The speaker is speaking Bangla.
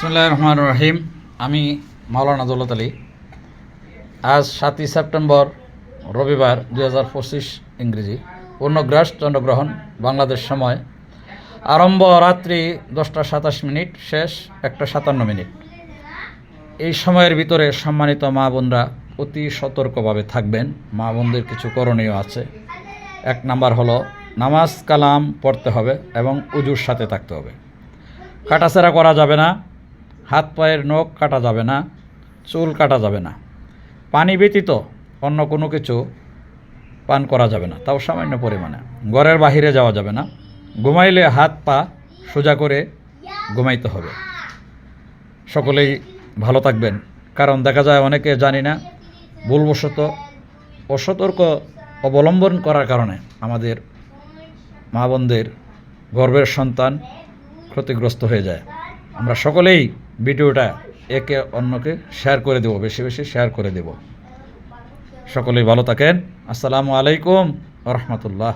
বিসমিল্লাহির রহমানির রহিম। আমি মাওলানা দৌলত আলী। আজ 7ই সেপ্টেম্বর রবিবার 2025 ইংরেজি, পূর্ণগ্রাস চন্দ্রগ্রহণ বাংলাদেশ সময়। আরম্ভ রাত্রি 10টা 27 মিনিট, শেষ 1টা 57 মিনিট। এই সময়ের ভিতরে সম্মানিত মা বোনরা অতি সতর্কভাবে থাকবেন। মা বোনদের কিছু করণীয় আছে। 1 নাম্বার হলো নামাজ কালাম পড়তে হবে এবং উজুর সাথে থাকতে হবে। কাটাছেঁড়া করা যাবে না, হাত পায়ের নখ কাটা যাবে না, চুল কাটা যাবে না। পানি ব্যতীত অন্য কোনো কিছু পান করা যাবে না, তাও সামান্য পরিমাণে। ঘরের বাহিরে যাওয়া যাবে না। ঘুমাইলে হাত পা সোজা করে ঘুমাইতে হবে। সকলেই ভালো থাকবেন, কারণ দেখা যায় অনেকে জানি না, ভুলবশত অসতর্ক অবলম্বন করার কারণে আমাদের মা বোনদের গর্ভের সন্তান ক্ষতিগ্রস্ত হয়ে যায়। আমরা সকলেই ভিডিওটা একে অন্যকে শেয়ার করে দেব, বেশি বেশি শেয়ার করে দেব। সকলেই ভালো থাকেন। আসসালামু আলাইকুম ওয়া রাহমাতুল্লাহ।